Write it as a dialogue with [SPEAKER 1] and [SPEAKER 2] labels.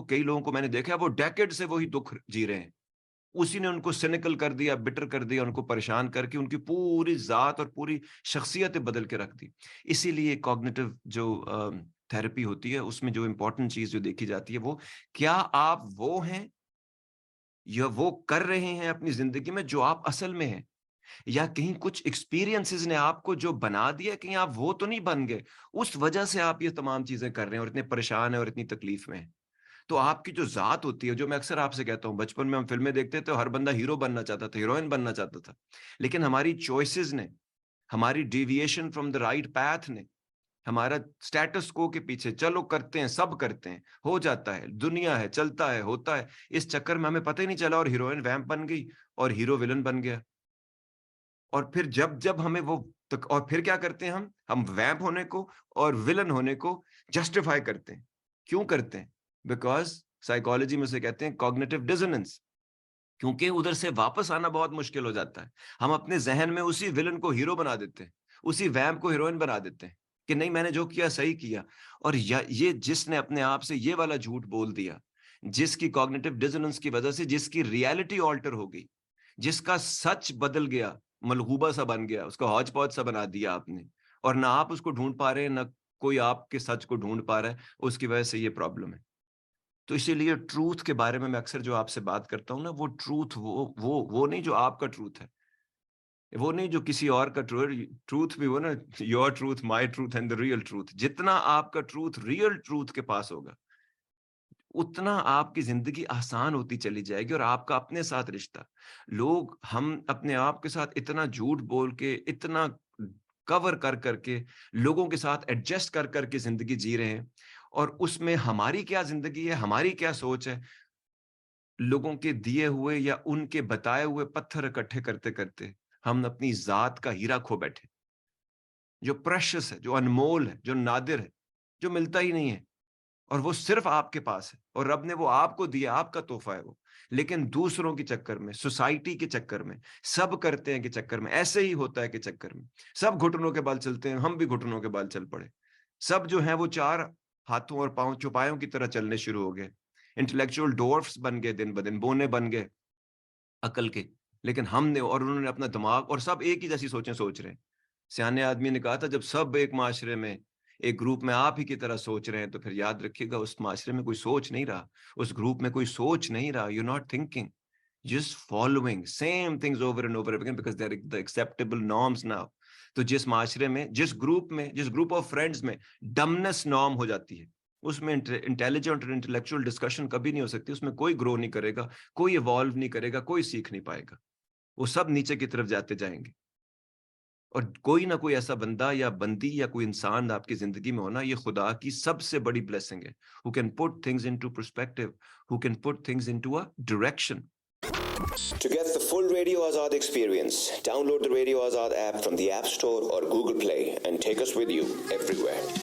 [SPEAKER 1] कई लोगों को मैंने देखा है वो डेकेड से वही दुख जी रहे हैं, उसी ने उनको सिनिकल कर दिया, बिटर कर दिया, उनको परेशान करके उनकी पूरी जात और पूरी शख्सियत बदल के रख दी। इसीलिए कॉग्निटिव जो थेरेपी होती है उसमें जो इम्पोर्टेंट चीज जो देखी जाती है वो, क्या आप वो हैं या वो कर रहे हैं अपनी जिंदगी में जो आप असल में हैं, या कहीं कुछ एक्सपीरियंसेस ने आपको जो बना दिया, कहीं आप वो तो नहीं बन गए, उस वजह से आप ये तमाम चीजें कर रहे हैं और इतने परेशान हैं और इतनी तकलीफ में हैं। तो आपकी जो ज़ात होती है, जो मैं अक्सर आपसे कहता हूँ, बचपन में हम फ़िल्में देखते थे, तो हर बंदा हीरो बनना चाहता था, हीरोइन बनना चाहता था। लेकिन हमारी चॉइसेस ने, हमारी deviation from the right path ने, हमारा स्टेटस को के पीछे चलो करते हैं, सब करते हैं, हो जाता है, दुनिया है, चलता है, होता है। इस चक्कर में हमें पता ही नहीं चला और हीरोइन वैम्प बन गई और हीरो विलन बन गया। और फिर जब हमें वो तक और फिर क्या करते हैं हम वैम्प होने को और विलन होने को जस्टिफाई करते हैं। क्यों करते हैं? बिकॉज़ साइकोलॉजी में उसे कहते हैं कॉग्निटिव डिसोनेंस, क्योंकि उधर से वापस आना बहुत मुश्किल हो जाता है। हम अपने ज़हन में उसी विलन को हीरो बना देते हैं, उसी वैम्प को हीरोइन बना देते हैं कि नहीं मैंने जो किया सही किया। और ये जिसने अपने आप से ये वाला झूठ बोल दिया, जिसकी कॉग्निटिव डिसोनेंस की वजह से जिसकी रियलिटी ऑल्टर हो गई, जिसका सच बदल गया, मलगूबा सा बन गया, उसको हौच-पौच सा बना दिया आपने, और ना आप उसको ढूँढ पा रहे हैं, ना कोई आपके सच को ढूँढ पा रहा है, उसकी वजह से ये प्रॉब्लम है। तो इसीलिए ट्रूथ के बारे में मैं अक्सर जो आपसे बात करता हूँ ना, वो ट्रूथ वो नहीं जो आपका ट्रूथ है, वो नहीं जो किसी और का ट्रूथ भी वो ना, your truth, my truth and the real truth. जितना आपका ट्रूथ रियल ट्रूथ के पास होगा, उतना आपकी ज़िंदगी आसान होती चली जाएगी और आपका अपने साथ रिश्ता। हम अपने आप के साथ इतना झूठ बोल के, इतना कवर कर के, लोगों के साथ एडजस्ट कर के ज़िंदगी जी रहे हैं, और उसमें हमारी क्या ज़िंदगी है, हमारी क्या सोच है, लोगों के दिए हुए या उनके बताए हुए पत्थर इकट्ठे करते-करते, हम अपनी ज़ात का हीरा खो बैठे, जो प्रेशियस है, जो अनमोल है, जो नादिर है, जो मिलता ही नहीं है। और वो सिर्फ आपके पास है और रब ने वो आपको दिया, आपका तोहफा है वो। लेकिन दूसरों के चक्कर में, सोसाइटी के चक्कर में, सब करते हैं के चक्कर में, ऐसे ही होता है के चक्कर में, सब घुटनों के बल चलते हैं, हम भी घुटनों के बल चल पड़े। सब जो हैं वो 4 हाथों और पाँव चौपायों की तरह चलने शुरू हो गए। इंटेलेक्चुअल डॉर्फ्स बन गए दिन ब दिन, बौने बन गए अकल के। लेकिन हमने और उन्होंने अपना दिमाग, और सब एक ही जैसी सोचें सोच रहे हैं। सियाने आदमी ने कहा था, जब सब एक माशरे में, एक ग्रुप में आप ही की तरह सोच रहे हैं, तो फिर याद रखिएगा उस माशरे में कोई सोच नहीं रहा, उस ग्रुप में कोई सोच नहीं रहा। You not thinking, just following same things over and over again because they are the acceptable norms now. तो जिस माशरे में, जिस ग्रुप ऑफ फ्रेंड्स में डमनेस नॉर्म हो जाती है, उसमें इंटेलिजेंट और इंटेलेक्चुअल डिस्कशन कभी नहीं हो सकती, उसमें कोई ग्रो नहीं करेगा, कोई इवॉल्व नहीं करेगा, कोई सीख नहीं पाएगा। वो सब नीचे की तरफ जाते जाएंगे। और कोई ना कोई ऐसा बंदा या बंदी या कोई इंसान आपकी जिंदगी में होना, ये खुदा की सबसे बड़ी ब्लेसिंग है, who can put things into perspective, who can put things into a direction.
[SPEAKER 2] To get the full Radio Azad experience, download the Radio Azad app from the App Store or Google Play and take us with you everywhere.